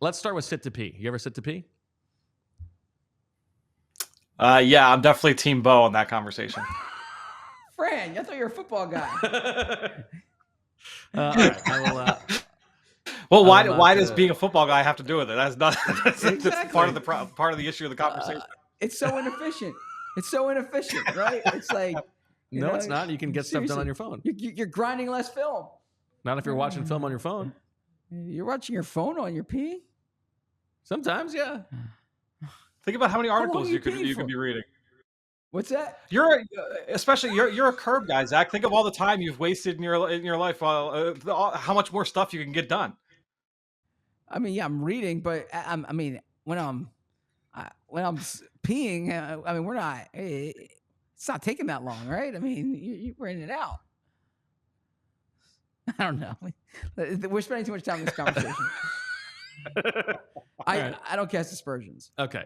Let's start with sit to pee. You ever sit to pee? Yeah, I'm definitely Team Bo on that conversation. Fran, I thought you were a football guy. All right, I will. Well, why does being a football guy have to do with it? That's not Exactly. that's part of the issue of the conversation. It's so inefficient. It's so inefficient, right? It's like it's not. You can get stuff done on your phone. You're grinding less film. Not if you're watching film on your phone. You're watching your phone on your pee? Sometimes, yeah. Think about how many articles you could be reading. What's that? You're a curb guy, Zach. Think of all the time you've wasted in your life. How much more stuff you can get done. I mean, yeah, I'm reading, but when I'm peeing, we're not. It's not taking that long, right? I mean, we're in and out. I don't know. We're spending too much time in this conversation. I don't cast aspersions. Okay,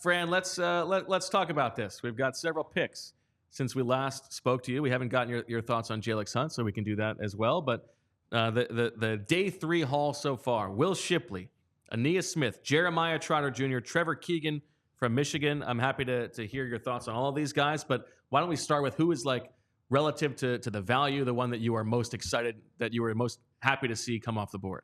Fran, let's talk about this. We've got several picks since we last spoke to you. We haven't gotten your thoughts on Jalyx Hunt, so we can do that as well. But the day 3 haul so far: Will Shipley, Ainias Smith, Jeremiah Trotter Jr., Trevor Keegan from Michigan. I'm happy to hear your thoughts on all of these guys, but why don't we start with who is like relative to the value, the one that you are most excited, that you were most happy to see come off the board?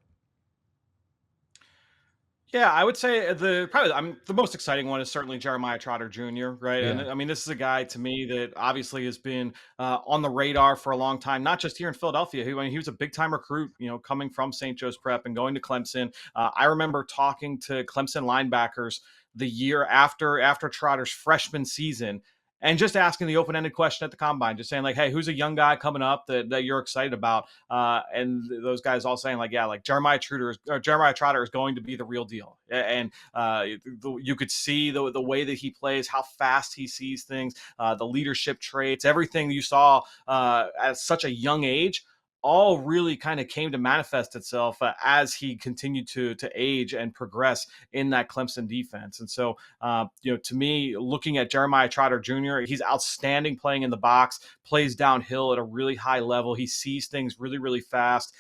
Yeah, I would say the most exciting one is certainly Jeremiah Trotter Jr., right? Yeah. And I mean, this is a guy to me that obviously has been on the radar for a long time, not just here in Philadelphia. He was a big time recruit, coming from St. Joe's Prep and going to Clemson. I remember talking to Clemson linebackers the year after Trotter's freshman season, and just asking the open-ended question at the combine, just saying like, hey, who's a young guy coming up that you're excited about? And those guys all saying like, yeah, like Jeremiah Trotter is going to be the real deal. And you could see the way that he plays, how fast he sees things, the leadership traits, everything you saw at such a young age, all really kind of came to manifest itself as he continued to age and progress in that Clemson defense. And so, to me, looking at Jeremiah Trotter Jr., he's outstanding playing in the box, plays downhill at a really high level. He sees things really, really fast.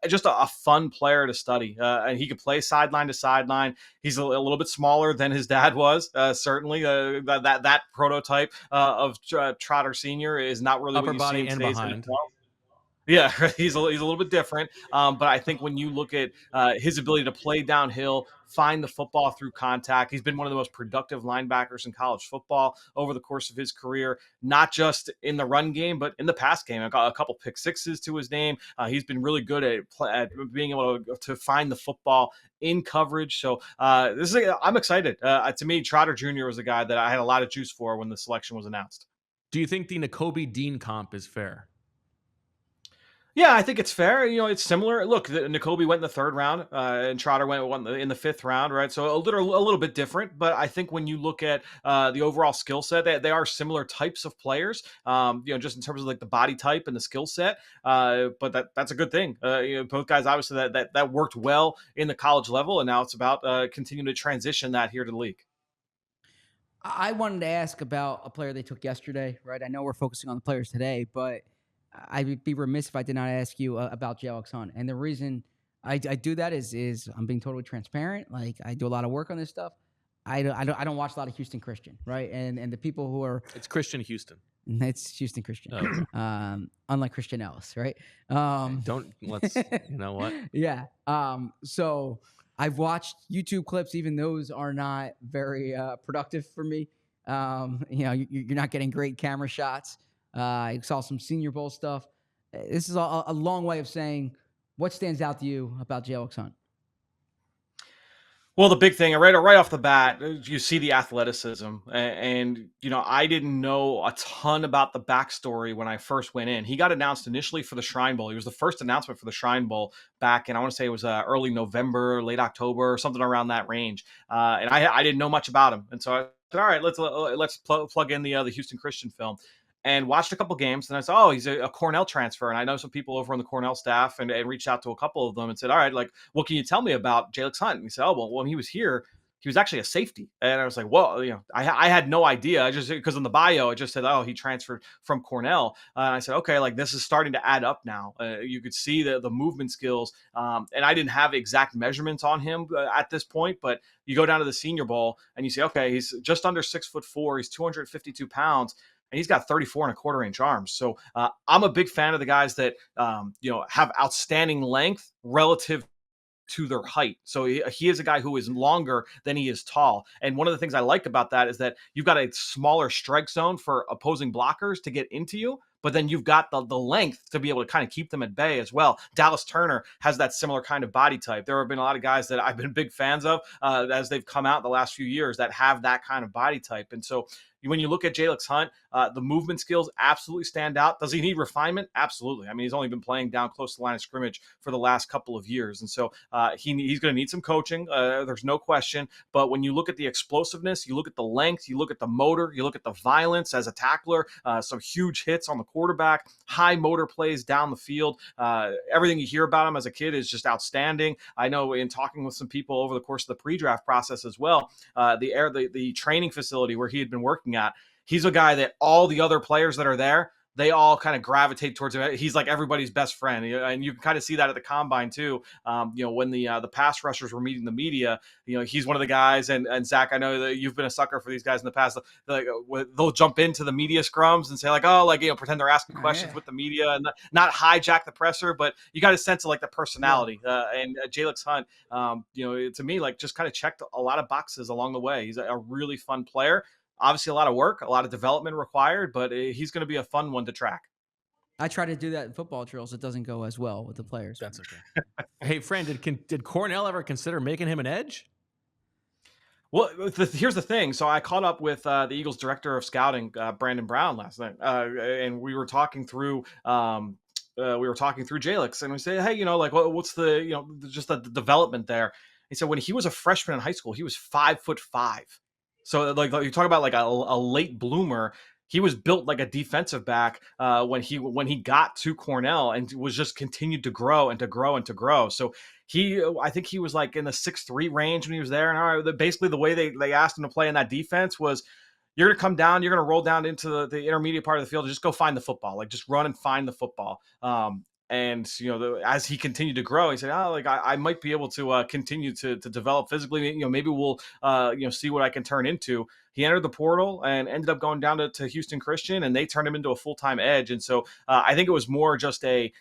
Just a fun player to study, and he could play sideline to sideline. He's a little bit smaller than his dad was, certainly. That prototype of Trotter Sr. is not really upper what you body see in and today's behind. NFL. Yeah, he's a little bit different, but I think when you look at his ability to play downhill, find the football through contact, he's been one of the most productive linebackers in college football over the course of his career, not just in the run game, but in the pass game. I got a couple pick sixes to his name. He's been really good at being able to find the football in coverage. So I'm excited. To me, Trotter Jr. was a guy that I had a lot of juice for when the selection was announced. Do you think the Nakobe Dean comp is fair? Yeah, I think it's fair. It's similar. Look, Nakobe went in the 3rd round, and Trotter went in the 5th round, right? So a little bit different. But I think when you look at the overall skill set, they are similar types of players. Just in terms of like the body type and the skill set. But that's a good thing. Both guys obviously that worked well in the college level, and now it's about continuing to transition that here to the league. I wanted to ask about a player they took yesterday, right? I know we're focusing on the players today, but I'd be remiss if I did not ask you about Jalyx Hunt. And the reason I do that is I'm being totally transparent. Like, I do a lot of work on this stuff. I don't watch a lot of Houston Christian, right? And the people who are... It's Christian Houston. It's Houston Christian. Oh. Unlike Christian Ellis, right? Let's, you know what? Yeah. So I've watched YouTube clips. Even those are not very productive for me. You're not getting great camera shots. I saw some Senior Bowl stuff. This is a long way of saying, what stands out to you about Jalyx Hunt? Well, the big thing, right off the bat, you see the athleticism. And I didn't know a ton about the backstory when I first went in. He got announced initially for the Shrine Bowl. He was the first announcement for the Shrine Bowl back in, I want to say it was early November, late October, something around that range. And I didn't know much about him. And so I said, all right, let's plug in the Houston Christian film. And watched a couple games, and I said, oh, he's a Cornell transfer. And I know some people over on the Cornell staff and reached out to a couple of them and said, all right, like, what can you tell me about Jalyx Hunt? And he said, oh, well, when he was here, he was actually a safety. And I was like, well, I had no idea. I just, because in the bio, it just said, oh, he transferred from Cornell. And I said, okay, like this is starting to add up now. You could see the movement skills. And I didn't have exact measurements on him at this point, but you go down to the Senior Bowl and you say, okay, he's just under 6'4". He's 252 pounds. And he's got 34.25-inch arms. So I'm a big fan of the guys that, have outstanding length relative to their height. So he is a guy who is longer than he is tall. And one of the things I like about that is that you've got a smaller strike zone for opposing blockers to get into you, but then you've got the length to be able to kind of keep them at bay as well. Dallas Turner has that similar kind of body type. There have been a lot of guys that I've been big fans of as they've come out the last few years that have that kind of body type. And so when you look at Jalyx Hunt, the movement skills absolutely stand out. Does he need refinement? Absolutely. I mean, he's only been playing down close to the line of scrimmage for the last couple of years. And so he's going to need some coaching. There's no question. But when you look at the explosiveness, you look at the length, you look at the motor, you look at the violence as a tackler, some huge hits on the quarterback, high motor plays down the field. Everything you hear about him as a kid is just outstanding. I know in talking with some people over the course of the pre-draft process as well, the training facility where he had been working at, he's a guy that all the other players that are there, they all kind of gravitate towards him. He's like everybody's best friend. And you can kind of see that at the combine too. When the pass rushers were meeting the media, he's one of the guys. And Zach, I know that you've been a sucker for these guys in the past. They'll jump into the media scrums and say pretend they're asking questions with the media and not hijack the presser, but you got a sense of like the personality. And Jalyx Hunt, to me, like just kind of checked a lot of boxes along the way. He's a really fun player. Obviously, a lot of work, a lot of development required, but he's going to be a fun one to track. I try to do that in football drills. It doesn't go as well with the players. That's okay. Hey, Fran, did Cornell ever consider making him an edge? Well, here's the thing. So I caught up with the Eagles director of scouting, Brandon Brown, last night, and we were talking through. Jalyx, and we say, hey, what's the just the development there? He said when he was a freshman in high school, he was 5'5". So like you talk about like a late bloomer, he was built like a defensive back when he got to Cornell and was just continued to grow and to grow and to grow. So I think he was like in the 6'3" range when he was there. And basically the way they asked him to play in that defense was, you're going to come down, you're going to roll down into the intermediate part of the field and just go find the football, like just run and find the football. And as he continued to grow, he said, I might be able to continue to develop physically. Maybe we'll see what I can turn into. He entered the portal and ended up going down to Houston Christian, and they turned him into a full-time edge. And so I think it was more just a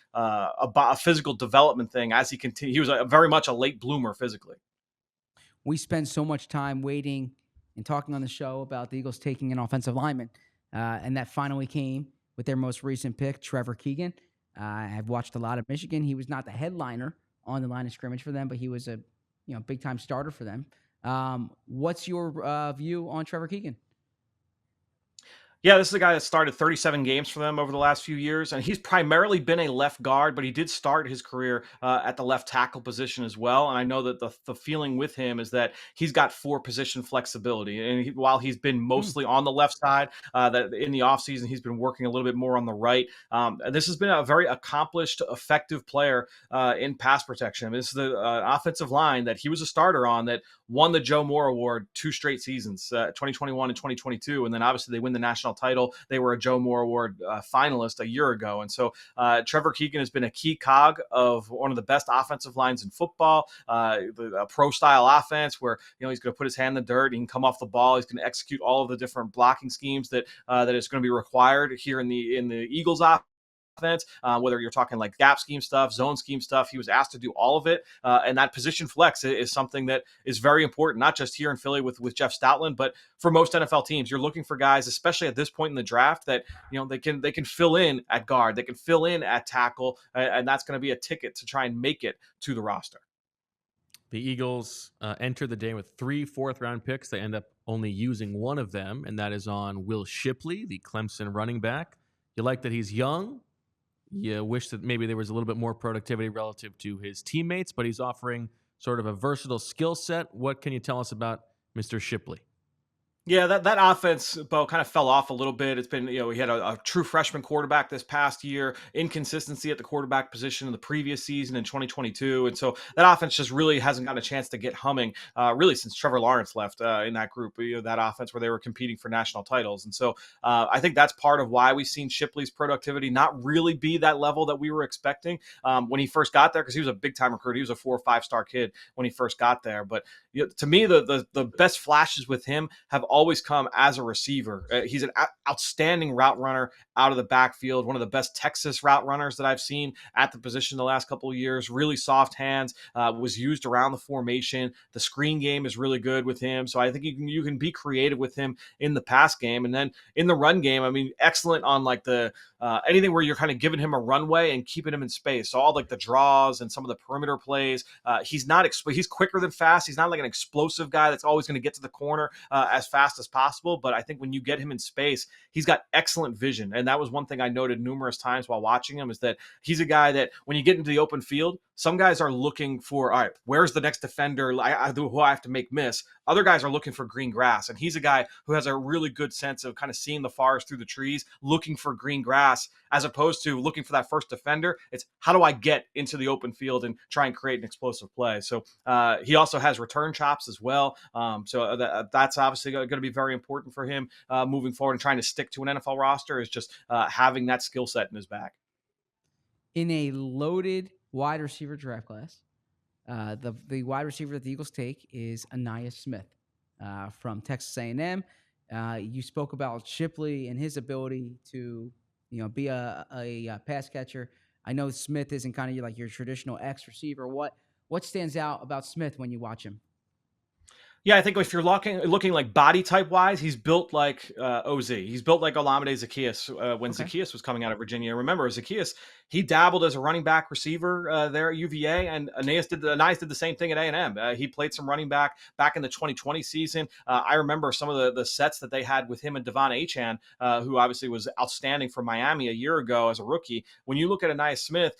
physical development thing as he continued. He was very much a late bloomer physically. We spend so much time waiting and talking on the show about the Eagles taking an offensive lineman, and that finally came with their most recent pick, Trevor Keegan. I've watched a lot of Michigan. He was not the headliner on the line of scrimmage for them, but he was a big time starter for them. What's your view on Trevor Keegan? Yeah, this is a guy that started 37 games for them over the last few years, and he's primarily been a left guard, but he did start his career at the left tackle position as well. And I know that the feeling with him is that he's got 4-position flexibility. And while he's been mostly on the left side, that in the offseason, he's been working a little bit more on the right. This has been a very accomplished, effective player in pass protection. This is the offensive line that he was a starter on that won the Joe Moore Award 2 straight seasons, 2021 and 2022. And then obviously they win the national title. They were a Joe Moore Award finalist a year ago. And so Trevor Keegan has been a key cog of one of the best offensive lines in football, a pro style offense where, he's going to put his hand in the dirt. He can come off the ball. He's going to execute all of the different blocking schemes that is going to be required here in the Eagles offense. Whether you're talking like gap scheme stuff, zone scheme stuff, he was asked to do all of it. And that position flex is something that is very important, not just here in Philly with Jeff Stoutland, but for most NFL teams. You're looking for guys, especially at this point in the draft, that they can fill in at guard, they can fill in at tackle, and that's going to be a ticket to try and make it to the roster. The Eagles enter the day with 3 fourth-round picks. They end up only using one of them, and that is on Will Shipley, the Clemson running back. You like that he's young. You wish that maybe there was a little bit more productivity relative to his teammates, but he's offering sort of a versatile skill set. What can you tell us about Mr. Shipley? Yeah, that offense, Bo, kind of fell off a little bit. It's been, he had a true freshman quarterback this past year, inconsistency at the quarterback position in the previous season in 2022. And so that offense just really hasn't gotten a chance to get humming, really since Trevor Lawrence left in that group, that offense where they were competing for national titles. And so I think that's part of why we've seen Shipley's productivity not really be that level that we were expecting when he first got there, because he was a big-time recruit. He was a 4 or 5-star kid when he first got there. But to me, the best flashes with him have always come as a receiver. He's an outstanding route runner out of the backfield, one of the best Texas route runners that I've seen at the position the last couple of years. Really soft hands, was used around the formation. The screen game is really good with him. So I think you can be creative with him in the pass game. And then in the run game, I mean, excellent on like the anything where you're kind of giving him a runway and keeping him in space. So all like the draws and some of the perimeter plays. He's quicker than fast. He's not like an explosive guy that's always going to get to the corner as fast as possible. But I think when you get him in space, he's got excellent vision. And that was one thing I noted numerous times while watching him, is that he's a guy that when you get into the open field, some guys are looking for, all right, where's the next defender who I have to make miss? Other guys are looking for green grass. And he's a guy who has a really good sense of kind of seeing the forest through the trees, looking for green grass, as opposed to looking for that first defender. It's how do I get into the open field and try and create an explosive play? So he also has return chops as well. So that's obviously going to be very important for him moving forward, and trying to stick to an NFL roster is just having that skill set in his back. In a loaded wide receiver draft class, the wide receiver that the Eagles take is Ainias Smith from Texas A&M. You spoke about Shipley and his ability to be a pass catcher. I know Smith isn't kind of like your traditional X receiver. What stands out about Smith when you watch him? Yeah, I think if you're looking like body type wise, he's built like OZ. He's built like Olamide Zaccheaus when Zaccheaus was coming out of Virginia. Remember, Zaccheaus, he dabbled as a running back receiver there at UVA, and Ainias did the same thing at A&M. He played some running back in the 2020 season. I remember some of the sets that they had with him and Devon Achane, who obviously was outstanding for Miami a year ago as a rookie. When you look at Ainias Smith,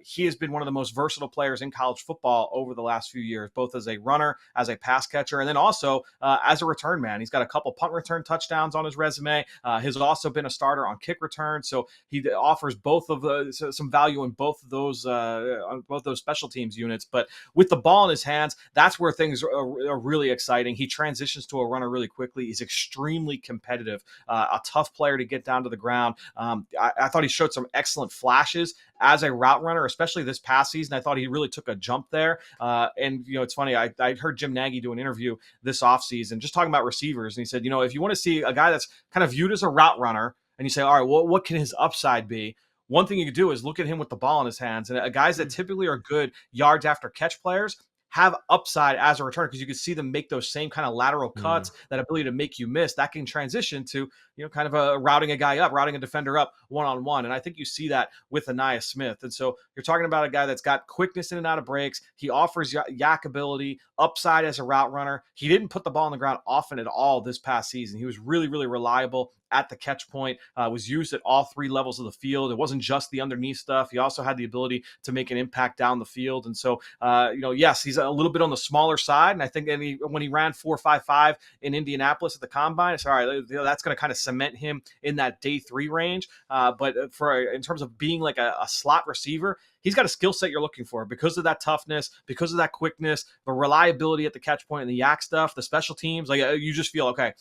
he has been one of the most versatile players in college football over the last few years, both as a runner, as a pass catcher, and then also as a return man. He's got a couple punt return touchdowns on his resume. Has also been a starter on kick return, so he offers both of some value in both of those special teams units. But with the ball in his hands, that's where things are really exciting. He transitions to a runner really quickly. He's extremely competitive, a tough player to get down to the ground. I thought he showed some excellent flashes as a route runner, especially this past season. I thought he really took a jump there. And it's funny, I heard Jim Nagy do an interview this offseason just talking about receivers. And he said, if you want to see a guy that's kind of viewed as a route runner, and you say, all right, well, what can his upside be? One thing you could do is look at him with the ball in his hands. And guys that typically are good yards after catch players have upside as a returner, because you can see them make those same kind of lateral cuts, that ability to make you miss. That can transition to, kind of a routing a guy up, routing a defender up one-on-one. And I think you see that with Ainias Smith. And so you're talking about a guy that's got quickness in and out of breaks. He offers yak ability, upside as a route runner. He didn't put the ball on the ground often at all this past season. He was really, really reliable at the catch point, was used at all 3 levels of the field. It wasn't just the underneath stuff. He also had the ability to make an impact down the field. And so, yes, he's a little bit on the smaller side. And I think when he ran 4.55 in Indianapolis at the combine, it's all right, that's going to kind of cement him in that day 3 range. But in terms of being like a slot receiver, he's got a skill set you're looking for because of that toughness, because of that quickness, the reliability at the catch point, and the yak stuff, the special teams. Like you just feel, okay,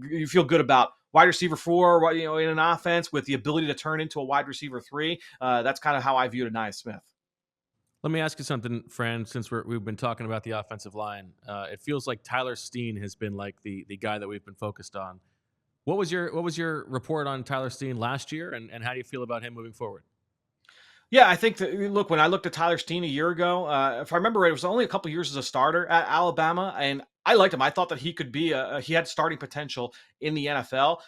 you feel good about wide receiver 4, in an offense with the ability to turn into a wide receiver 3. That's kind of how I viewed Ainias Smith. Let me ask you something, Fran, since we've been talking about the offensive line. It feels like Tyler Steen has been like the guy that we've been focused on. What was your report on Tyler Steen last year, and how do you feel about him moving forward? Yeah, I think that, look, when I looked at Tyler Steen a year ago, if I remember right, it was only a couple years as a starter at Alabama, and I liked him. I thought that he could be he had starting potential in the NFL.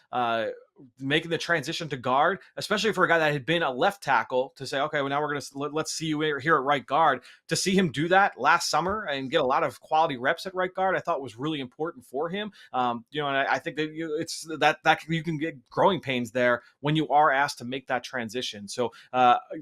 Making the transition to guard, especially for a guy that had been a left tackle, to say, okay, well, now let's see you here at right guard. To see him do that last summer and get a lot of quality reps at right guard, I thought was really important for him. And I think that it's that you can get growing pains there when you are asked to make that transition. So,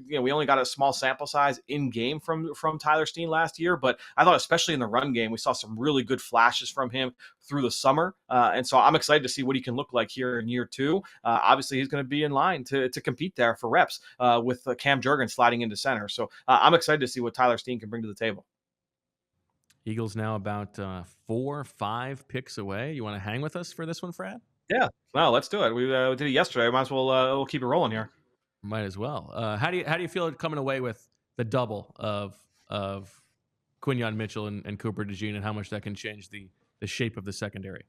we only got a small sample size in game from Tyler Steen last year, but I thought especially in the run game, we saw some really good flashes from him, through the summer. And so I'm excited to see what he can look like here in year 2. Obviously, he's going to be in line to compete there for reps with Cam Jurgens sliding into center. So I'm excited to see what Tyler Steen can bring to the table. Eagles now about 4-5 picks away. You want to hang with us for this one, Fran? Yeah, no, let's do it. We did it yesterday. Might as well we'll keep it rolling here. Might as well. How do you feel coming away with the double of Quinyon Mitchell and Cooper DeJean, and how much that can change the shape of the secondary?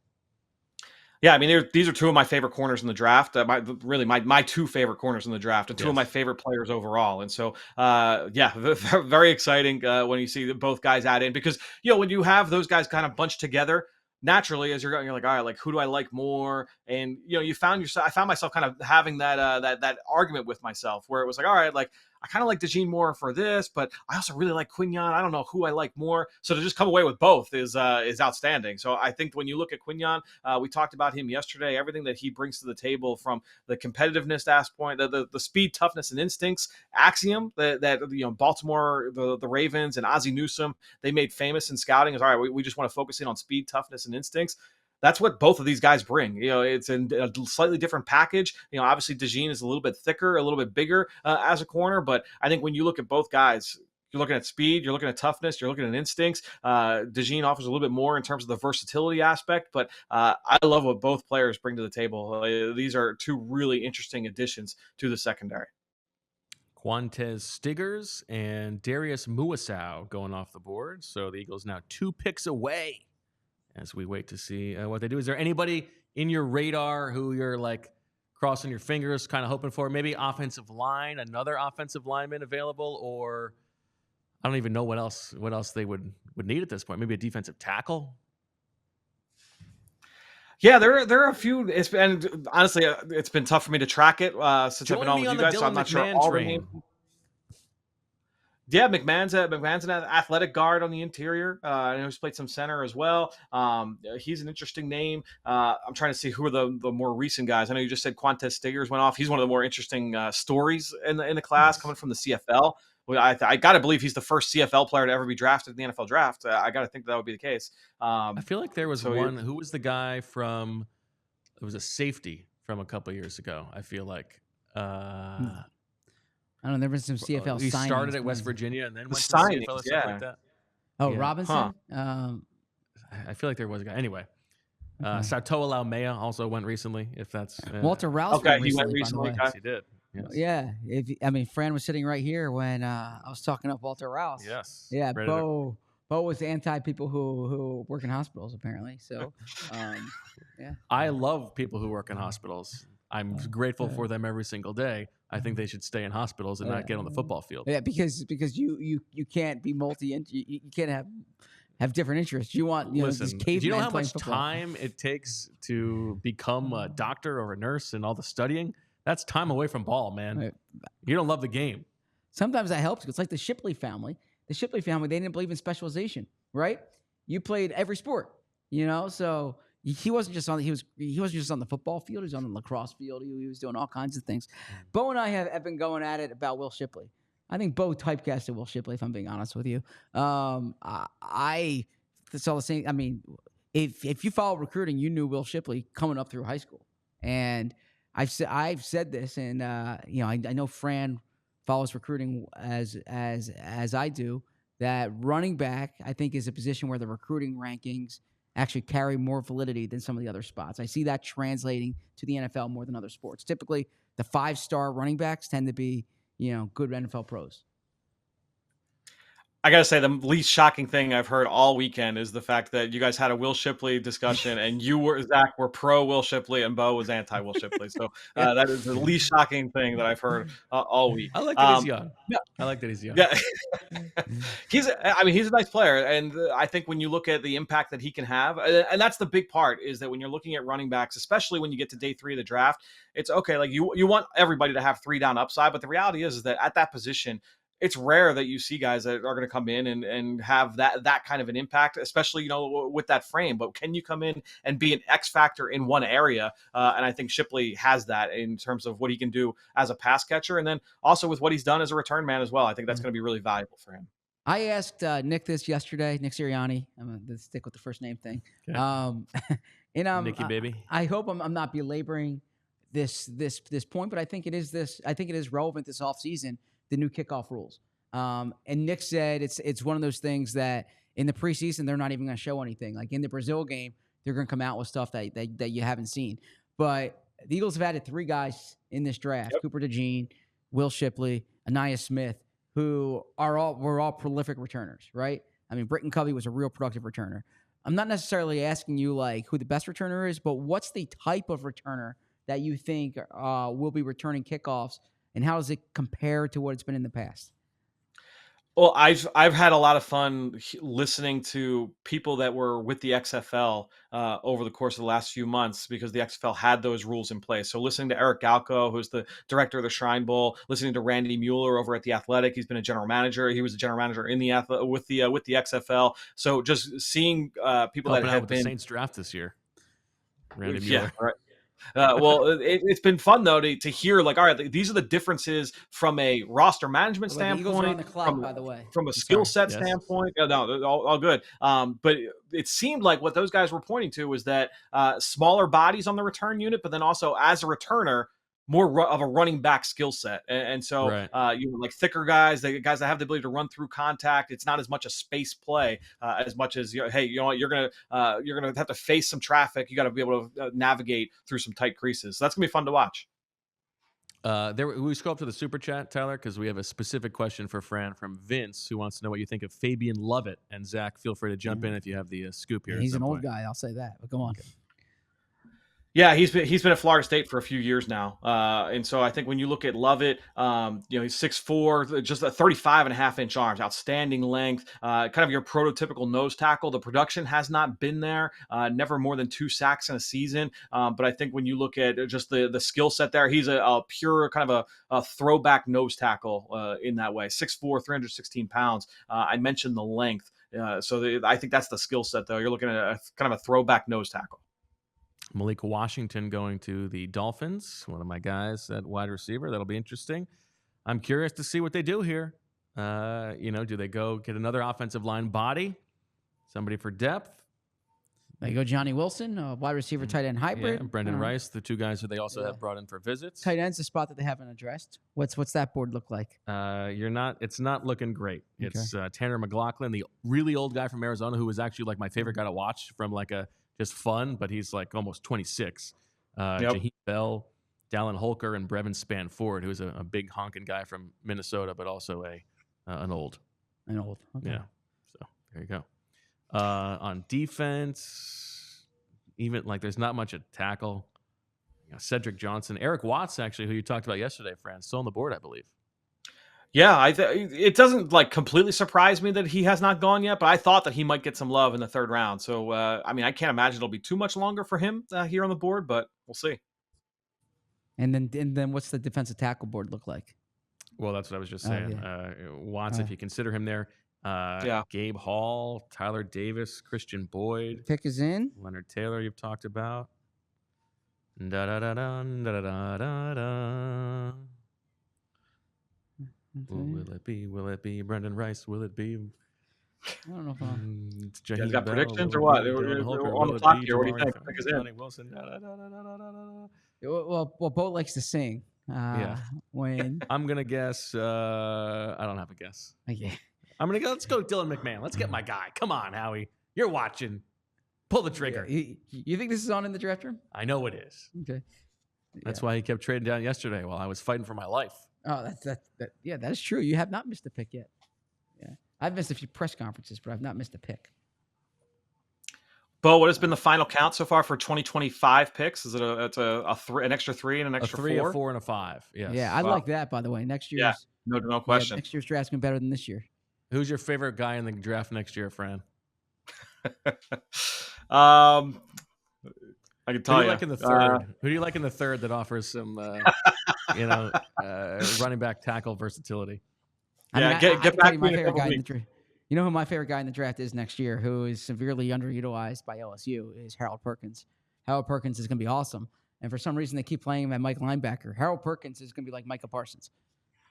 Yeah, I mean, these are two of my favorite corners in the draft. My two favorite corners in the draft, and two of my favorite players overall. And so, very exciting when you see both guys add in, because when you have those guys kind of bunched together, naturally, as you're going, you're like, all right, like, who do I like more? And I found myself kind of having that argument with myself, where it was like, all right, like, I kind of like DeJean more for this, but I also really like Quinyon. I don't know who I like more. So to just come away with both is outstanding. So I think when you look at Quinyon, we talked about him yesterday, everything that he brings to the table, from the competitiveness aspect, the speed, toughness, and instincts axiom that Baltimore, the Ravens, and Ozzie Newsome, they made famous in scouting, is all right, we just want to focus in on speed, toughness, and instincts. That's what both of these guys bring. It's in a slightly different package. Obviously DeJean is a little bit thicker, a little bit bigger as a corner, but I think when you look at both guys, you're looking at speed, you're looking at toughness, you're looking at instincts. DeJean offers a little bit more in terms of the versatility aspect, but I love what both players bring to the table. These are two really interesting additions to the secondary. Quantez Stiggers and Darius Muasau going off the board. So the Eagles now 2 picks away as we wait to see what they do. Is there anybody in your radar who you're like crossing your fingers, kind of hoping for? Maybe offensive line, another offensive lineman available, or I don't even know what else they would need at this point. Maybe a defensive tackle. Yeah, there are a few. Honestly, it's been tough for me to track it since I've been on with you guys, so I'm not sure all the names. Yeah, McMahon's an athletic guard on the interior. I know he's played some center as well. He's an interesting name. I'm trying to see who are the more recent guys. I know you just said Quantez Stiggers went off. He's one of the more interesting stories in the class, coming from the CFL. I got to believe he's the first CFL player to ever be drafted in the NFL draft. I got to think that would be the case. I feel like there was one. Who was the guy from? It was a safety from a couple years ago. I feel like. I don't know. There was some CFL. He started at West Virginia and then went to CFL or something like that. Oh, yeah. Robinson. I feel like there was a guy. Anyway, Satoa Laumea also went recently. If that's Walter Rouse. Okay, he went recently. Yes, he did. Yes. Yeah. Fran was sitting right here when I was talking up Walter Rouse. Yes. Yeah. Bo was anti people who work in hospitals, apparently. So, yeah. I love people who work in hospitals. I'm grateful for them every single day. I think they should stay in hospitals and not get on the football field. Yeah, because you can't be you can't have different interests. You want Listen, do you know how much football. time it takes to become a doctor or a nurse and all the studying? That's time away from ball, man. Right. You don't love the game. Sometimes that helps. It's like the Shipley family. The Shipley family, they didn't believe in specialization, right? You played every sport, so he wasn't just on the football field. He was on the lacrosse field. He was doing all kinds of things. Bo and I have been going at it about Will Shipley. I think Bo typecasted Will Shipley, if I'm being honest with you. I saw the same. I mean, if you follow recruiting, you knew Will Shipley coming up through high school. And I've said this, and I know Fran follows recruiting as I do. That running back, I think, is a position where the recruiting rankings actually carry more validity than some of the other spots. I see that translating to the NFL more than other sports. Typically, the 5-star running backs tend to be, good NFL pros. I got to say, the least shocking thing I've heard all weekend is the fact that you guys had a Will Shipley discussion and Zach were pro Will Shipley and Bo was anti Will Shipley. So that is the least shocking thing that I've heard all week. I like that he's young. Yeah. I like that he's young. Yeah. He's a nice player. And I think when you look at the impact that he can have, and that's the big part, is that when you're looking at running backs, especially when you get to day 3 of the draft, it's okay. Like you want everybody to have 3 down upside, but the reality is that at that position, it's rare that you see guys that are going to come in and have that kind of an impact, especially, with that frame. But can you come in and be an X factor in one area? And I think Shipley has that in terms of what he can do as a pass catcher. And then also with what he's done as a return man as well. I think that's going to be really valuable for him. I asked Nick this yesterday, Nick Sirianni. I'm going to stick with the first name thing. Okay. And Nicky baby. I hope I'm not belaboring this point, but I think it is relevant this offseason, the new kickoff rules. And Nick said it's one of those things that in the preseason they're not even going to show anything. Like in the Brazil game, they're going to come out with stuff that you haven't seen. But the Eagles have added 3 guys in this draft: Cooper DeJean, Will Shipley, Ainias Smith, who were all prolific returners, right? I mean, Britton Covey was a real productive returner. I'm not necessarily asking you like who the best returner is, but what's the type of returner that you think will be returning kickoffs, and how does it compare to what it's been in the past? Well, I've had a lot of fun listening to people that were with the XFL over the course of the last few months, because the XFL had those rules in place. So listening to Eric Galco, who's the director of the Shrine Bowl, listening to Randy Mueller over at the Athletic. He's been a general manager. He was a general manager in the with the XFL. So just seeing people Helping that out have with been the Saints draft this year. Randy Mueller. yeah, right. Well, it's been fun though to hear like, all right, these are the differences from a roster management The Eagles are on standpoint, the clock, by the way. from a skill set Yes. standpoint. No, all good. But it seemed like what those guys were pointing to was that smaller bodies on the return unit, but then also as a returner, more of a running back skill set. And so Right. you know, like thicker guys, the guys that have the ability to run through contact. It's not as much a space play as much as, hey, you know what, you're gonna have to face some traffic. You got to be able to navigate through some tight creases. So that's gonna be fun to watch. We scroll up to the super chat, Tyler, because we have a specific question for Fran from Vince, who wants to know what you think of Fabian Lovett. And Zach, feel free to jump in if you have the scoop here. Yeah, he's an old guy, I'll say that. But go on. Okay. Yeah, he's been at Florida State for a few years now. And so I think when you look at Lovett, you know, he's 6'4", just a 35.5-inch arms, outstanding length, kind of your prototypical nose tackle. The production has not been there, never more than 2 sacks in a season. But I think when you look at just the skill set there, he's a pure kind of a throwback nose tackle in that way. 6'4", 316 pounds. I mentioned the length. I think that's the skill set, though. You're looking at a kind of a throwback nose tackle. Malik Washington going to the Dolphins, one of my guys at wide receiver. That'll be interesting. I'm curious to see what they do here. You know, do they go get another offensive line body? Somebody for depth? They go Johnny Wilson, wide receiver, tight end hybrid. Yeah, Brendan Rice, the 2 guys who they also have brought in for visits. Tight end's a spot that they haven't addressed. What's that board look like? It's not looking great. Okay. It's Tanner McLaughlin, the really old guy from Arizona, who was actually like my favorite guy to watch from like a just fun, but he's like almost 26. Jaheim Bell, Dallin Holker, and Brevin Spanford, who's a big honking guy from Minnesota, but also an old. An old. Okay. Yeah. So there you go. On defense, even like there's not much at tackle. You know, Cedric Johnson, Eric Watts, actually, who you talked about yesterday, Fran, still on the board, I believe. Yeah, it doesn't like completely surprise me that he has not gone yet, but I thought that he might get some love in the 3rd round. So, I mean, I can't imagine it'll be too much longer for him here on the board, but we'll see. And then what's the defensive tackle board look like? Well, that's what I was just saying. Watts, if you consider him there. Gabe Hall, Tyler Davis, Christian Boyd. Pick is in. Leonard Taylor, you've talked about. Da-da-da-da-da-da-da-da. Okay. Will it be Brendan Rice? Will it be? I don't know if You guys got predictions or what? We're on the clock here. What do you think? Pick us in. Johnny Wilson. Well, Bo likes to sing. When I'm gonna guess. I don't have a guess. okay. I'm gonna go. Let's go, Dylan McMahon. Let's get my guy. Come on, Howie. You're watching. Pull the trigger. You think this is on in the draft room? I know it is. Okay. That's why he kept trading down yesterday while I was fighting for my life. Oh, that is true. You have not missed a pick yet. Yeah, I've missed a few press conferences, but I've not missed a pick. Bo, what has been the final count so far for 2025 picks? Is it an extra 3 and an extra 4? A 3, a 4, and a 5. Yes. Yeah, I like that. By the way, next year's no question. next year's draft's been better than this year. Who's your favorite guy in the draft next year, Fran? I can tell you. Who do you like in the 3rd? Who do you like in the 3rd that offers some, running back tackle versatility? Get back to my me in a favorite couple guy in the weeks. draft. You know who my favorite guy in the draft is next year, who is severely underutilized by LSU, is Harold Perkins. Harold Perkins is going to be awesome. And for some reason, they keep playing him at Mike linebacker. Harold Perkins is going to be like Micah Parsons.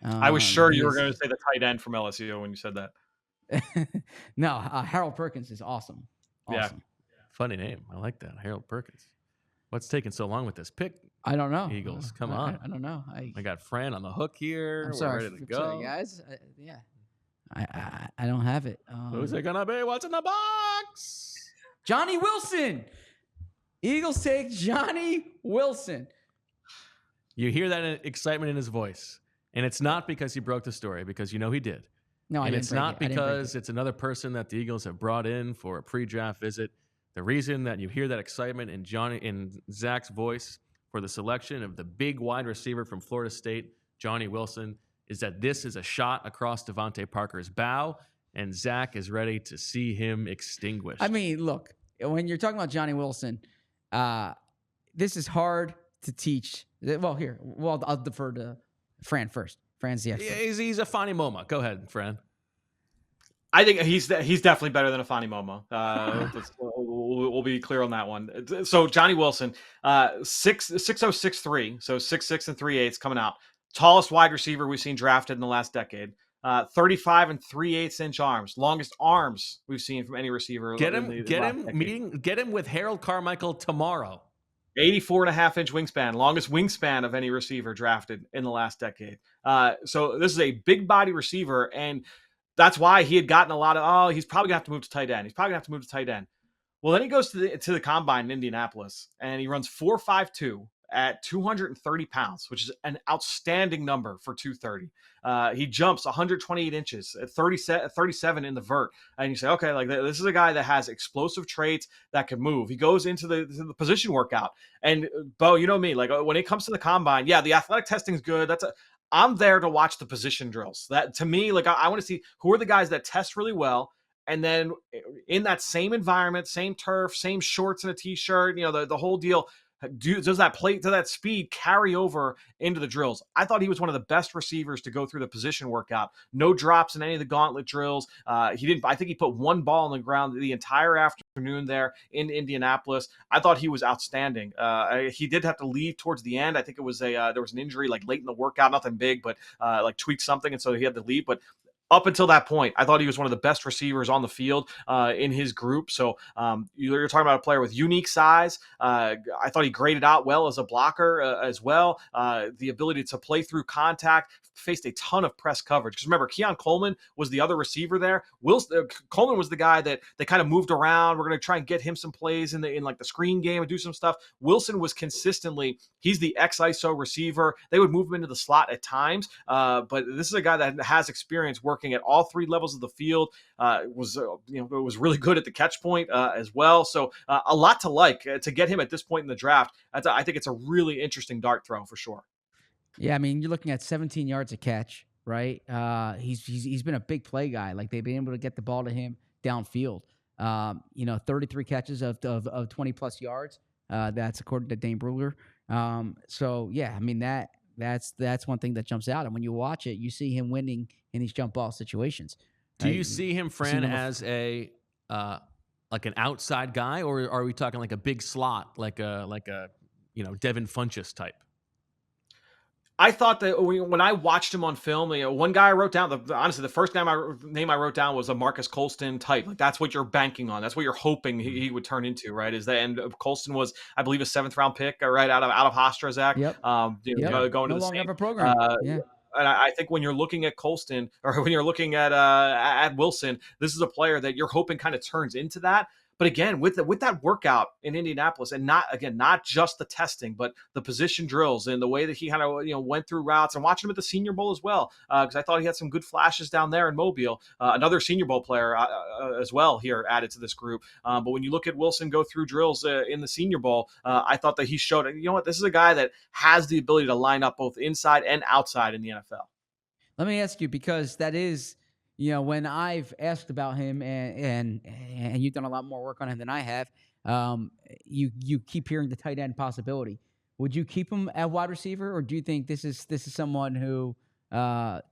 I was sure you were going to say the tight end from LSU when you said that. No, Harold Perkins is awesome. Yeah. Awesome. Funny name. I like that. Harold Perkins. What's taking so long with this pick? I don't know. Eagles, come on. I don't know. I got Fran on the hook here. I'm sorry. We're ready to I'm go. sorry, guys. Yeah. I don't have it. Who's it gonna be? What's in the box? Johnny Wilson. Eagles take Johnny Wilson. You hear that excitement in his voice, and it's not because he broke the story, because you know he did. No, I And didn't it's break not it. I didn't break because it. it's another person that the Eagles have brought in for a pre-draft visit. The reason that you hear that excitement in Zach's voice for the selection of the big wide receiver from Florida State, Johnny Wilson, is that this is a shot across Devontae Parker's bow, and Zach is ready to see him extinguished. I mean, look, when you're talking about Johnny Wilson, this is hard to teach. Well, here, I'll defer to Fran first. Fran's the expert. He's a Fani Moma. Go ahead, Fran. I think he's definitely better than a Fani Momo. We'll be clear on that one. So Johnny Wilson, 6'6", so 6'6" and 3/8 coming out. Tallest wide receiver we've seen drafted in the last decade. 35 and 3/8 inch arms, longest arms we've seen from any receiver. Get him with Harold Carmichael tomorrow. 84.5-inch wingspan, longest wingspan of any receiver drafted in the last decade. So this is a big body receiver, and that's why he had gotten a lot of, he's probably gonna have to move to tight end. Well, then he goes to the combine in Indianapolis, and he runs 4.52 at 230 pounds, which is an outstanding number for 230. He jumps 128 inches at 37 in the vert. And you say, okay, like this is a guy that has explosive traits that can move. He goes into the position workout. And Bo, you know me, like when it comes to the combine, yeah, the athletic testing is good. I'm there to watch the position drills. That to me, like I want to see who are the guys that test really well. And then in that same environment, same turf, same shorts and a t-shirt, the whole deal. Does that speed carry over into the drills? I thought he was one of the best receivers to go through the position workout. No drops in any of the gauntlet drills. I think he put one ball on the ground the entire afternoon there in Indianapolis. I thought he was outstanding. He did have to leave towards the end. I think it was there was an injury like late in the workout, nothing big, but like tweaked something, and so he had to leave. But up until that point, I thought he was one of the best receivers on the field in his group. So you're talking about a player with unique size. I thought he graded out well as a blocker as well. The ability to play through contact, faced a ton of press coverage. Because remember, Keon Coleman was the other receiver there. Coleman was the guy that they kind of moved around. We're going to try and get him some plays in like the screen game and do some stuff. Wilson was consistently, he's the X-ISO receiver. They would move him into the slot at times. But this is a guy that has experience working at all three levels of the field. Was really good at the catch point as well. So a lot to like to get him at this point in the draft. I think it's a really interesting dart throw for sure. Yeah, I mean, you're looking at 17 yards a catch, right? He's been a big play guy. Like they've been able to get the ball to him downfield. 33 catches of 20 plus yards. That's according to Dane Brugler. So yeah, I mean that's one thing that jumps out. And when you watch it, you see him winning in these jump ball situations. Do you see him, Fran, as a like an outside guy, or are we talking like a big slot, like a Devin Funchess type? I thought that when I watched him on film, one guy I wrote down, honestly, the first name I wrote down was a Marcus Colston type. Like that's what you're banking on. That's what you're hoping he would turn into, right? And Colston was, I believe, a 7th round pick, right out of Hofstra, Zach. Yep. Going to the longer same have a program. Yeah. And I think when you're looking at Colston or when you're looking at Wilson, this is a player that you're hoping kind of turns into that. But again, with that workout in Indianapolis, and not just the testing, but the position drills and the way that he kind of went through routes, and watching him at the Senior Bowl as well, because I thought he had some good flashes down there in Mobile. Another Senior Bowl player as well here added to this group. But when you look at Wilson go through drills in the Senior Bowl, I thought that he showed, this is a guy that has the ability to line up both inside and outside in the NFL. Let me ask you, because that is. When I've asked about him and you've done a lot more work on him than I have, you keep hearing the tight end possibility. Would you keep him at wide receiver, or do you think this is someone who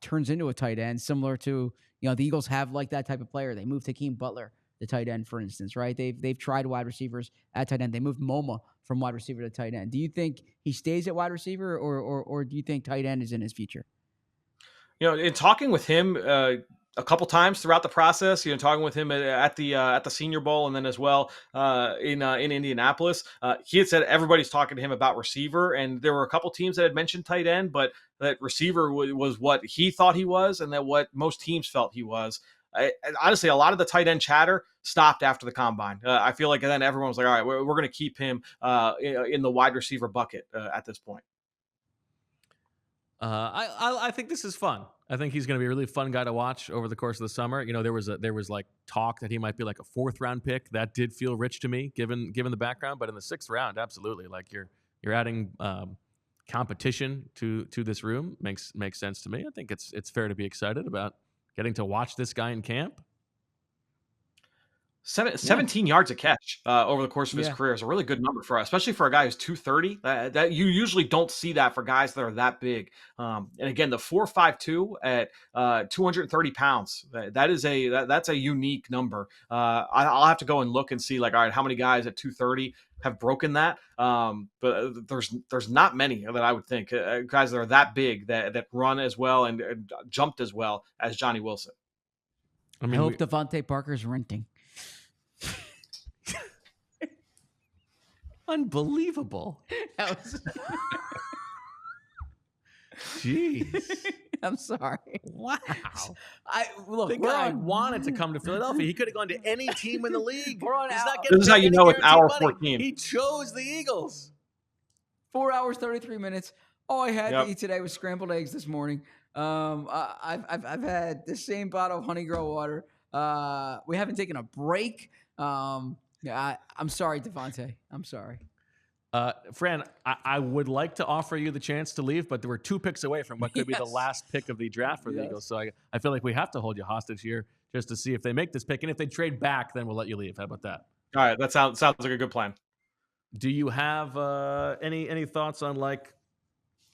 turns into a tight end, similar to the Eagles have like that type of player? They moved Hakeem Butler, the tight end, for instance, right? They've tried wide receivers at tight end. They moved Moma from wide receiver to tight end. Do you think he stays at wide receiver, or do you think tight end is in his future? In talking with him, a couple times throughout the process, talking with him at the Senior Bowl, and then as well in Indianapolis. He had said everybody's talking to him about receiver, and there were a couple teams that had mentioned tight end, but that receiver was what he thought he was, and that what most teams felt he was. Honestly, a lot of the tight end chatter stopped after the combine. I feel like then everyone was like, all right, we're going to keep him in the wide receiver bucket at this point. I think this is fun. I think he's going to be a really fun guy to watch over the course of the summer. There was like talk that he might be like a 4th round pick. That did feel rich to me, given the background. But in the 6th round, absolutely, like you're adding competition to this room makes sense to me. I think it's fair to be excited about getting to watch this guy in camp. 17 yards a catch over the course of his career is a really good number especially for a guy who's 230. That you usually don't see that for guys that are that big. And again, the 4.52 at 230 pounds. That's a unique number. I'll have to go and look and see, like, all right, how many guys at 230 have broken that? But there's not many that I would think guys that are that big that run as well and jumped as well as Johnny Wilson. I hope Devontae Parker's renting. Unbelievable. Jeez. I'm sorry. Wow. Look, the guy wanted to come to Philadelphia. He could have gone to any team in the league. This is how you know it's hour 14. He chose the Eagles. 4 hours, 33 minutes. All I had to eat today was scrambled eggs this morning. I've had the same bottle of honey girl water. We haven't taken a break. I'm sorry, Devontae. I'm sorry. Fran, I would like to offer you the chance to leave, but we're 2 picks away from what could be the last pick of the draft for the Eagles. So I feel like we have to hold you hostage here just to see if they make this pick. And if they trade back, then we'll let you leave. How about that? All right. That sounds like a good plan. Do you have any thoughts on like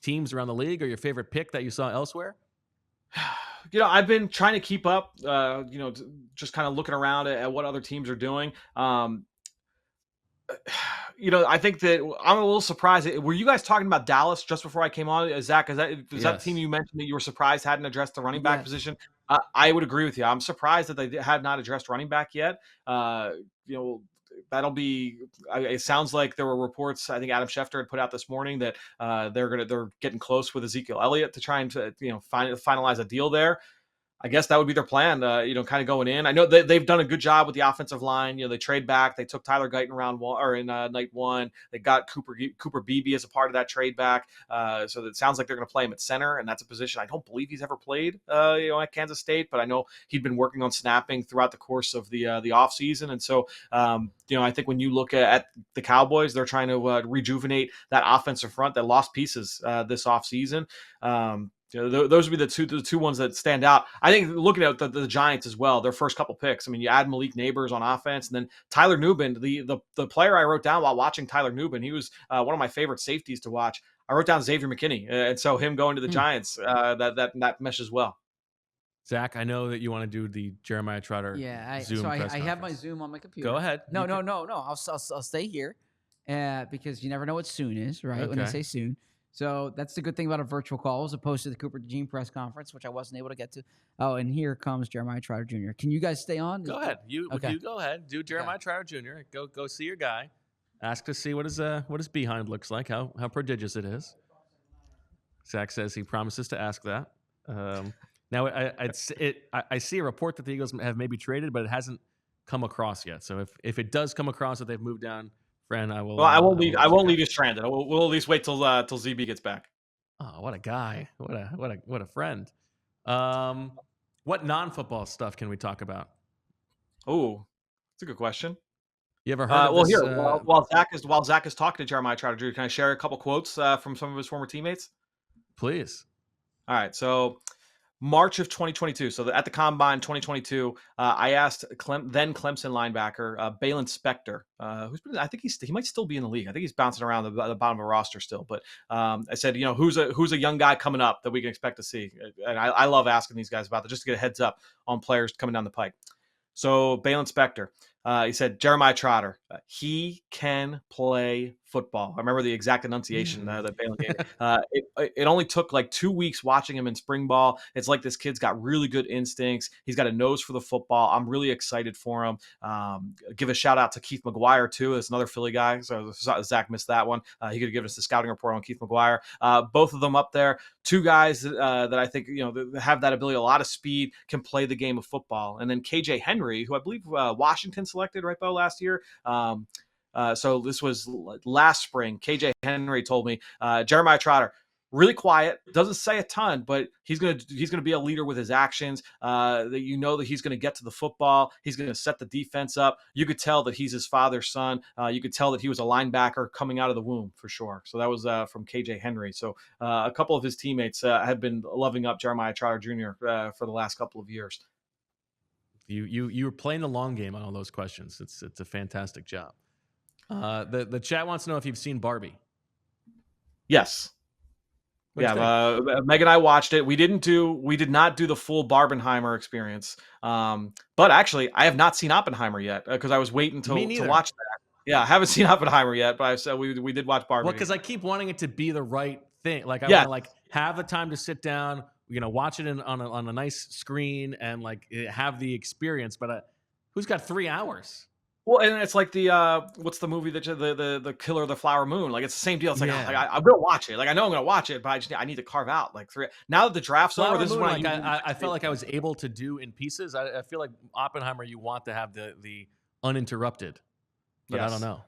teams around the league or your favorite pick that you saw elsewhere? I've been trying to keep up, just kind of looking around at what other teams are doing. I think that I'm a little surprised. Were you guys talking about Dallas just before I came on? Zach, is that team you mentioned that you were surprised hadn't addressed the running back position? I would agree with you. I'm surprised that they had not addressed running back yet. That'll be. It sounds like there were reports. I think Adam Schefter had put out this morning that they're getting close with Ezekiel Elliott to try and finalize a deal there. I guess that would be their plan, kind of going in. I know they've done a good job with the offensive line. They trade back. They took Tyler Guyton in night 1. They got Cooper Beebe as a part of that trade back. So it sounds like they're going to play him at center, and that's a position I don't believe he's ever played, at Kansas State. But I know he'd been working on snapping throughout the course of the offseason. And so, I think when you look at the Cowboys, they're trying to rejuvenate that offensive front that lost pieces this offseason. Those would be the two ones that stand out. I think looking at the Giants as well, their first couple picks. I mean, you add Malik Neighbors on offense, and then Tyler Nubin, the player I wrote down while watching Tyler Nubin, he was one of my favorite safeties to watch. I wrote down Xavier McKinney, and so him going to the Giants, that meshes well. Zach, I know that you want to do the Jeremiah Trotter. Zoom I have my Zoom on my computer. Go ahead. No. I'll stay here, because you never know what soon is, right? Okay. When they say soon. So that's the good thing about a virtual call as opposed to the Cooper DeJean press conference, which I wasn't able to get to. Oh, and here comes Jeremiah Trotter Jr. Can you guys stay on? Go ahead. You go ahead. Do Jeremiah Trotter Jr. Go see your guy. Ask to see what his behind looks like, how prodigious it is. Zach says he promises to ask that. Now I see a report that the Eagles have maybe traded, but it hasn't come across yet. So if it does come across that they've moved down, Fran, I will. Well, I won't leave you stranded. We'll at least wait till ZB gets back. Oh, what a guy! What a friend. What non-football stuff can we talk about? Oh, that's a good question. You ever heard of this? While Zach is talking to Jeremiah Trotter Jr., can I share a couple quotes from some of his former teammates? Please. All right, so March of 2022. So at the Combine 2022, I asked then Clemson linebacker Balin Spector, I think he might still be in the league. I think he's bouncing around the bottom of the roster still. But I said, who's a young guy coming up that we can expect to see? And I love asking these guys about that just to get a heads up on players coming down the pike. So Balin Spector, he said, Jeremiah Trotter, he can play football. I remember the exact enunciation that Balin gave me. It only took like 2 weeks watching him in spring ball. It's like this kid's got really good instincts. He's got a nose for the football. I'm really excited for him. Give a shout out to Keith McGuire too. That's another Philly guy. So Zach missed that one. He could give us the scouting report on Keith McGuire. Both of them up there. Two guys that I think, that have that ability, a lot of speed, can play the game of football. And then KJ Henry, who I believe Washington selected, right, Bo, last year. So this was last spring. KJ Henry told me Jeremiah Trotter, really quiet, doesn't say a ton, but he's gonna be a leader with his actions. That that he's gonna get to the football. He's gonna set the defense up. You could tell that he's his father's son. You could tell that he was a linebacker coming out of the womb for sure. So that was from KJ Henry. So a couple of his teammates have been loving up Jeremiah Trotter Jr. For the last couple of years. You were playing the long game on all those questions. It's a fantastic job. The chat wants to know if you've seen Barbie. Yes. Yeah, Meg and I watched it. We did not do the full Barbenheimer experience. But actually, I have not seen Oppenheimer yet because I was waiting to watch that. Yeah, I haven't seen Oppenheimer yet, but I said we did watch Barbie. Well, because I keep wanting it to be the right thing. Like I want to have the time to sit down, watch it on a nice screen and have the experience. But who's got 3 hours? Well, and it's like the what's the movie that the Killer of the Flower Moon? Like it's the same deal. It's like I'm gonna watch it. Like I know I'm gonna watch it, but I need to carve out like 3. Now that the draft's over, this is when I felt like I was able to do in pieces. I feel like Oppenheimer, you want to have the uninterrupted, but I don't know.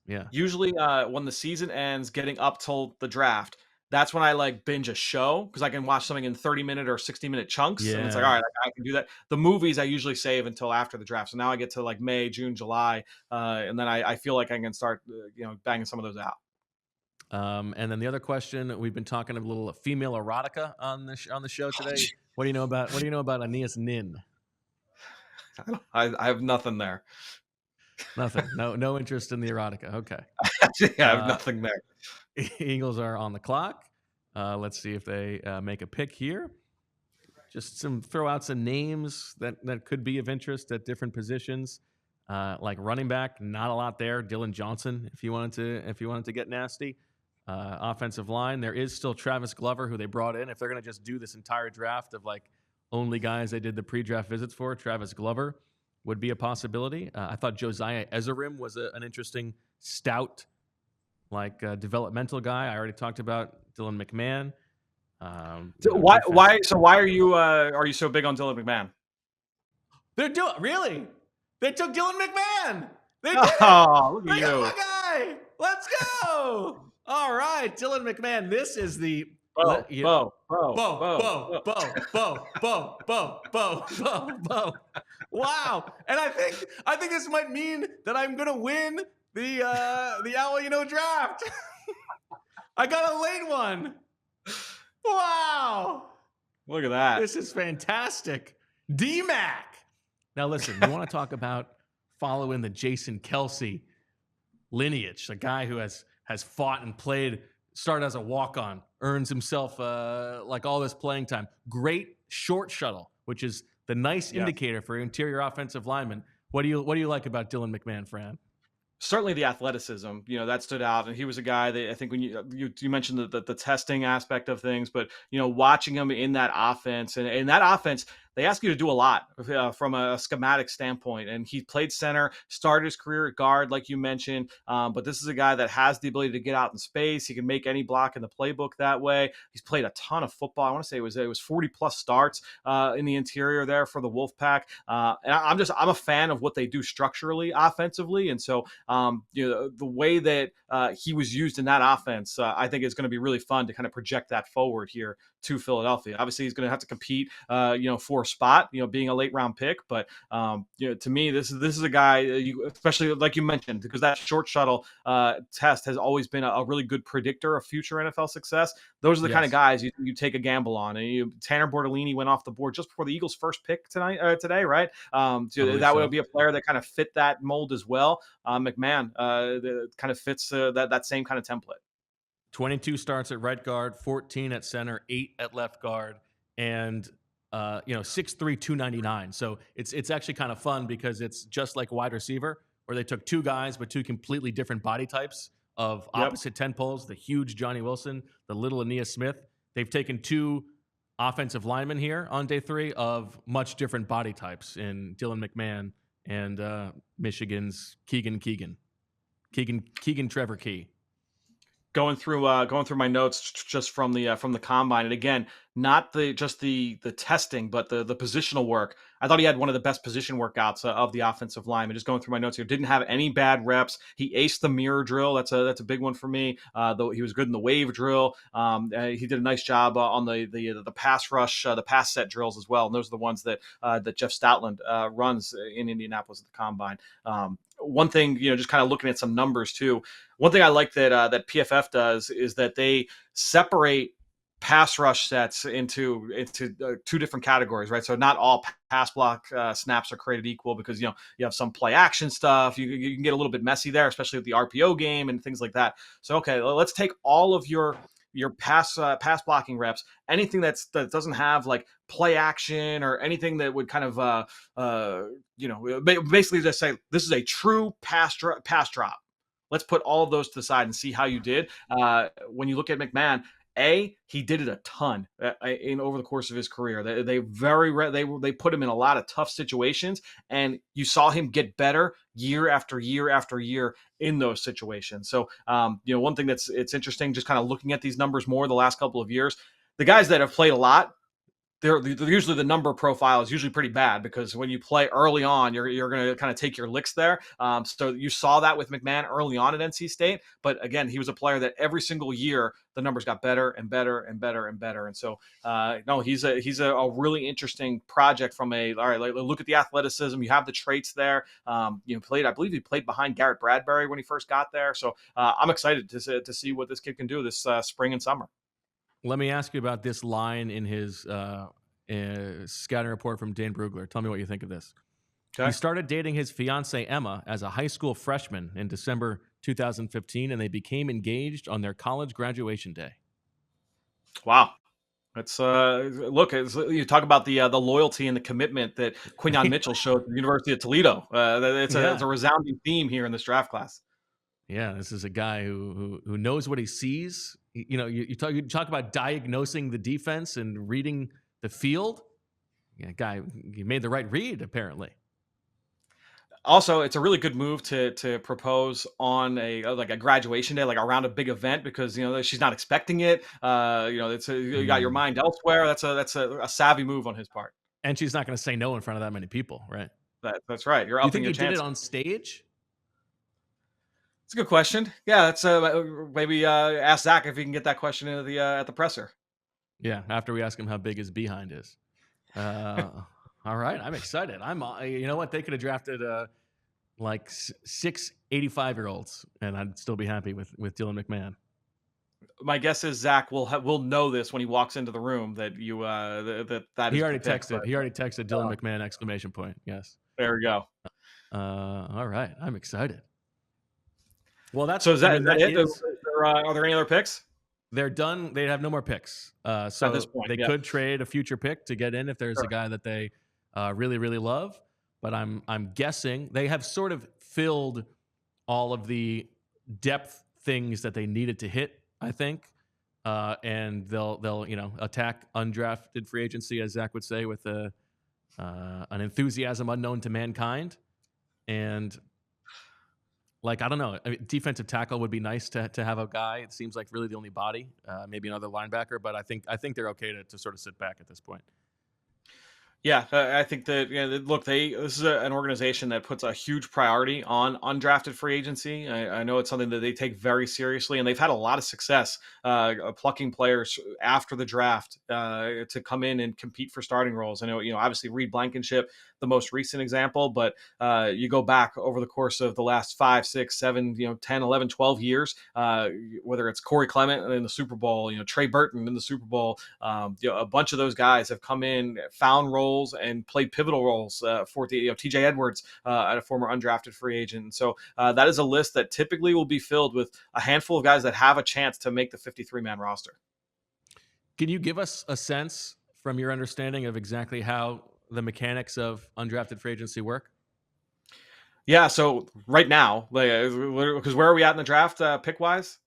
Yeah. Usually, when the season ends, getting up till the draft, that's when I binge a show because I can watch something in 30-minute or 60-minute chunks. Yeah. And it's like, all right, I can do that. The movies I usually save until after the draft. So now I get to May, June, July. And then I feel like I can start, banging some of those out. And then the other question, we've been talking a little female erotica on the show today. What do you know about Ainias Nin? I have nothing there. Nothing. No interest in the erotica. Okay. I have nothing there. Eagles are on the clock. Let's see if they make a pick here. Just throw out some names that could be of interest at different positions. Like running back, not a lot there. Dylan Johnson, if you wanted to get nasty. Offensive line, there is still Travis Glover, who they brought in. If they're going to just do this entire draft of only guys they did the pre-draft visits for, Travis Glover would be a possibility. I thought Josiah Ezerim was an interesting, stout, developmental guy. I already talked about Dylan McMahon. Why are you so big on Dylan McMahon? Really? They took Dylan McMahon. They did it. Look at you. Got my guy. Let's go. All right, Dylan McMahon. This is the Bo. Wow. And I think this might mean that I'm gonna win the Owl draft. I got a late one. Wow. Look at that. This is fantastic. D-Mac. Now listen, you want to talk about following the Jason Kelsey lineage, a guy who has fought and played, started as a walk-on, earns himself all this playing time. Great short shuttle, which is the nice indicator for interior offensive linemen. What do you like about Dylan McMahon, Fran? Certainly the athleticism, that stood out. And he was a guy that I think when you mentioned the testing aspect of things, but, watching him in that offense and in that offense, they ask you to do a lot from a schematic standpoint. And he played center, started his career at guard, like you mentioned. But this is a guy that has the ability to get out in space. He can make any block in the playbook that way. He's played a ton of football. I want to say it was 40 plus starts in the interior there for the Wolfpack. And I'm a fan of what they do structurally, offensively. And so, the way that he was used in that offense, I think is going to be really fun to kind of project that forward here to Philadelphia. Obviously, he's going to have to compete, for a spot, being a late round pick. But to me, this is a guy, especially like you mentioned, because that short shuttle test has always been a really good predictor of future NFL success. Those are the kind of guys you take a gamble on. And Tanner Bortolini went off the board just before the Eagles' first pick today, right? That would be a player that kind of fit that mold as well. McMahon kind of fits that same kind of template. 22 starts at right guard, 14 at center, 8 at left guard, and 6'3", 299. So it's actually kind of fun because it's just like wide receiver, where they took two guys with two completely different body types of Yep. opposite 10 poles, the huge Johnny Wilson, the little Ainias Smith. They've taken 2 offensive linemen here on day 3 of much different body types in Dylan McMahon and Michigan's Keegan Trevor Key. Going through my notes just from the combine, and again, not the testing, but the positional work. I thought he had one of the best position workouts of the offensive line. And just going through my notes here, didn't have any bad reps. He aced the mirror drill. That's a big one for me. Though he was good in the wave drill. He did a nice job on the pass rush, the pass set drills as well. And those are the ones that Jeff Stoutland runs in Indianapolis at the combine. One thing, just kind of looking at some numbers too. One thing I like that PFF does is that they separate pass rush sets into 2 different categories, right? So not all pass block snaps are created equal, because you have some play action stuff. You can get a little bit messy there, especially with the RPO game and things like that. So okay, let's take all of your pass blocking reps, anything that doesn't have like play action or anything that would kind of basically just say this is a true pass drop. Let's put all of those to the side and see how you did. When you look at McMahon, he did it a ton over the course of his career. They put him in a lot of tough situations, and you saw him get better year after year after year in those situations. So, one thing it's interesting, just kind of looking at these numbers more the last couple of years, the guys that have played a lot, they're usually the number profile is usually pretty bad, because when you play early on, you're going to kind of take your licks there. So you saw that with McMahon early on at NC State, but again, he was a player that every single year the numbers got better and better and better and better. And so, he's a really interesting project from all right, look at the athleticism. You have the traits there. I believe he played behind Garrett Bradbury when he first got there. So I'm excited to see what this kid can do this spring and summer. Let me ask you about this line in his scouting report from Dane Brugler. Tell me what you think of this. Okay. He started dating his fiancée Emma as a high school freshman in December 2015, and they became engaged on their college graduation day. Wow. That's you talk about the loyalty and the commitment that Quinyon Mitchell showed at the University of Toledo. It's a resounding theme here in this draft class. Yeah, this is a guy who knows what he sees. You talk about diagnosing the defense and reading the field. Yeah, guy, he made the right read apparently. Also, it's a really good move to propose on a graduation day, like around a big event, because she's not expecting it. You got your mind elsewhere. That's a savvy move on his part. And she's not going to say no in front of that many people, right? That's right. You're upping your chances. You think he did it on stage? It's a good question. Yeah, that's maybe ask Zach if he can get that question into the at the presser. Yeah, after we ask him how big his behind is. All right, I'm excited. You know what? They could have drafted like 6 85-year-olds, and I'd still be happy with Dylan McMahon. My guess is Zach will know this when he walks into the room that you that he already texted. He already texted Dylan McMahon exclamation point. Yes. There we go. All right, I'm excited. Well, that's so. Is that it? Are there any other picks? They're done. They have no more picks. So at this point, they could trade a future pick to get in if there's a guy that they really, really love. But I'm guessing they have sort of filled all of the depth things that they needed to hit, I think. And they'll attack undrafted free agency, as Zach would say, with an enthusiasm unknown to mankind. And I don't know. Defensive tackle would be nice to have a guy. It seems like really the only body, maybe another linebacker, but I think they're okay to sort of sit back at this point. Yeah, I think that look, this is an organization that puts a huge priority on undrafted free agency. I know it's something that they take very seriously, and they've had a lot of success plucking players after the draft to come in and compete for starting roles. I know, obviously Reed Blankenship, the most recent example, but you go back over the course of the last 5, 6, 7, 10, 11, 12 years, whether it's Corey Clement in the Super Bowl, Trey Burton in the Super Bowl, a bunch of those guys have come in, found roles, and played pivotal roles for TJ Edwards, a former undrafted free agent. And so that is a list that typically will be filled with a handful of guys that have a chance to make the 53-man roster. Can you give us a sense from your understanding of exactly how the mechanics of undrafted free agency work? Yeah. So right now, because where are we at in the draft pick wise?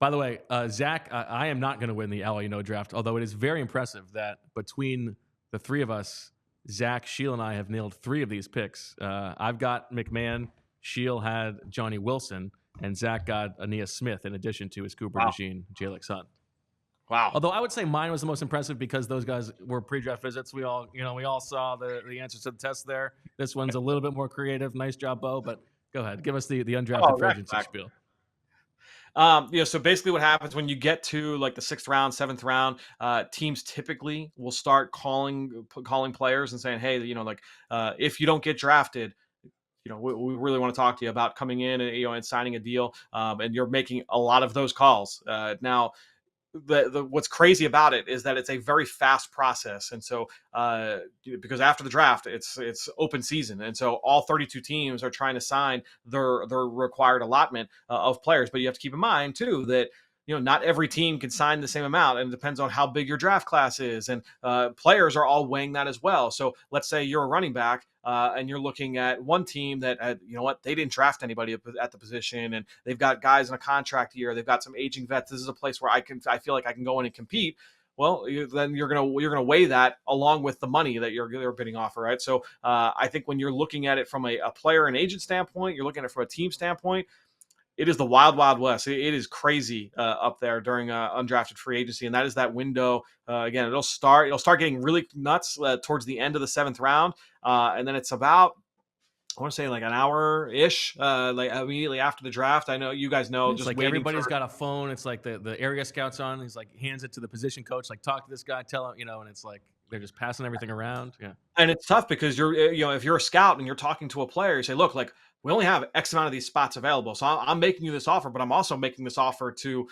By the way, Zach, I am not going to win the LA draft, although it is very impressive that between the three of us, Zach, Sheil, and I have nailed 3 of these picks. I've got McMahon, Sheil had Johnny Wilson, and Zach got Ainias Smith in addition to his Cooper DeJean, Jalyx Hunt. Wow. Although I would say mine was the most impressive because those guys were pre-draft visits. We all saw the answers to the test there. This one's a little bit more creative. Nice job, Bo. But go ahead, give us the undrafted free agency spiel. So basically what happens when you get to like the 6th round, 7th round, teams typically will start calling players and saying, hey, if you don't get drafted, we really want to talk to you about coming in and signing a deal. And you're making a lot of those calls. Now, what's crazy about it is that it's a very fast process, and so because after the draft it's open season, and so all 32 teams are trying to sign their required allotment of players. But you have to keep in mind too that not every team can sign the same amount, and it depends on how big your draft class is, and players are all weighing that as well. So let's say you're a running back and you're looking at one team that they didn't draft anybody at the position, and they've got guys in a contract year, they've got some aging vets. This is a place where I feel like I can go in and compete. Well, then you're gonna weigh that along with the money that you're bidding off, right? So I think when you're looking at it from a player and agent standpoint, you're looking at it from a team standpoint. It is the wild, wild west. It is crazy up there during undrafted free agency, and that is that window. Again, it'll start getting really nuts towards the end of the 7th round, and then it's about, I want to say, like an hour ish, like immediately after the draft. I know you guys know. It's just like everybody's got a phone. It's like the area scouts on. He's like hands it to the position coach, like talk to this guy, tell him, and it's like they're just passing everything around. Yeah, and it's tough because if you're a scout and you're talking to a player, you say, look, like, we only have X amount of these spots available. So I'm making you this offer, but I'm also making this offer to,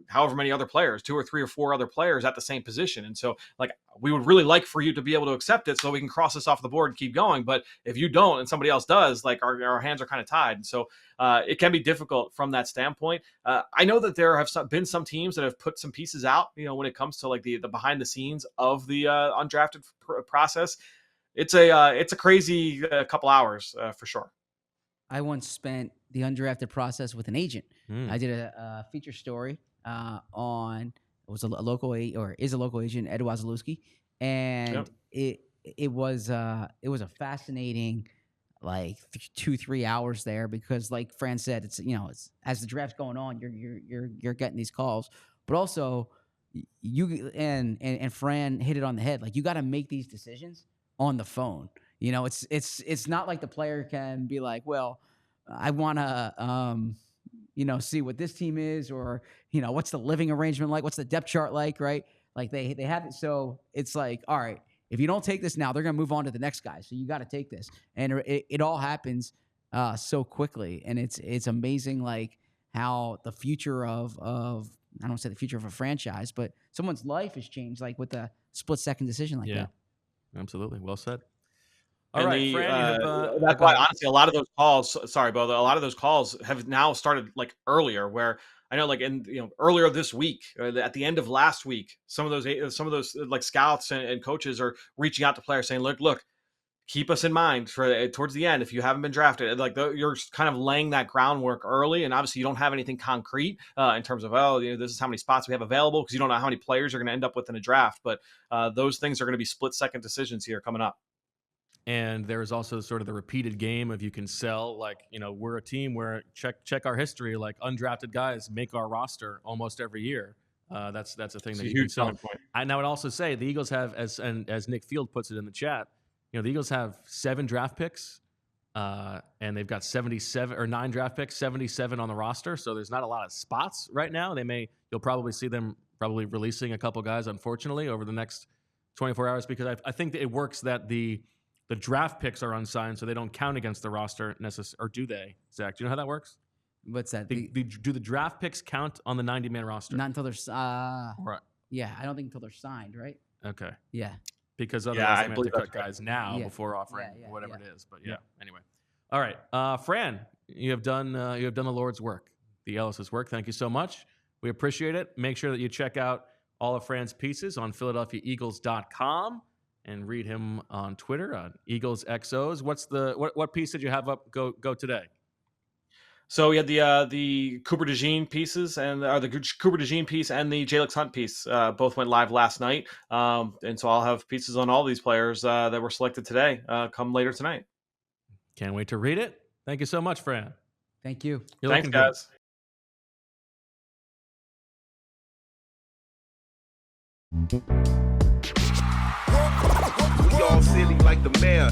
however many other players, 2 or 3 or 4 other players at the same position. And so, like, we would really like for you to be able to accept it so we can cross this off the board and keep going. But if you don't and somebody else does, like, our hands are kind of tied. And so it can be difficult from that standpoint. I know that there have been some teams that have put some pieces out, when it comes to like the behind the scenes of the undrafted process. It's a crazy couple hours for sure. I once spent the undrafted process with an agent. I did a feature story on, it was a local agent, Ed Wazalewski, and it was a fascinating like 2-3 hours there, because like Fran said, it's as the draft's going on, you're getting these calls, but also you and Fran hit it on the head. Like, you got to make these decisions on the phone. It's not like the player can be like, well, I want to, see what this team is, or, what's the living arrangement like? What's the depth chart like, right? Like they have it. So it's like, all right, if you don't take this now, they're going to move on to the next guy. So you got to take this. And it all happens so quickly. And it's amazing, like, how the future of I don't want to say the future of a franchise, but someone's life has changed, like with a split-second decision like that. Absolutely. Well said. All right, Fran, that's why, honestly, a lot of those calls, sorry, Bo, a lot of those calls have now started like earlier, where I know, like, earlier this week, at the end of last week, some of those like scouts and coaches are reaching out to players saying, look, keep us in mind for towards the end if you haven't been drafted. Like, you're kind of laying that groundwork early, and obviously you don't have anything concrete in terms of, this is how many spots we have available, because you don't know how many players you're going to end up with in a draft. But those things are going to be split-second decisions here coming up. And there is also sort of the repeated game of, you can sell, like, we're a team where check our history, like undrafted guys make our roster almost every year. That's a thing that you can sell. And I would also say the Eagles have, as Nick Field puts it in the chat, the Eagles have 7 draft picks, and they've got 77 or 9 draft picks, 77 on the roster. So there's not a lot of spots right now. You'll probably see them releasing a couple guys, unfortunately, over the next 24 hours, because I think that it works that the draft picks are unsigned, so they don't count against the roster or do they, Zach? Do you know how that works? What's that? Do the draft picks count on the 90-man roster? Not until they're right. Yeah, I don't think until they're signed, right? Okay. Yeah. Because otherwise they have to cut guys now before offering whatever it is. But anyway. All right. Fran, you have done the Lord's work, the Ellis's work. Thank you so much. We appreciate it. Make sure that you check out all of Fran's pieces on PhiladelphiaEagles.com. and read him on Twitter on Eagles XOs. What piece did you have up go today? So we had the Cooper DeJean pieces and the Cooper DeJean piece and the Jalyx Hunt piece both went live last night. And so I'll have pieces on all these players that were selected today come later tonight. Can't wait to read it. Thank you so much, Fran. Thank you. Thanks, guys. We all silly like the mayor.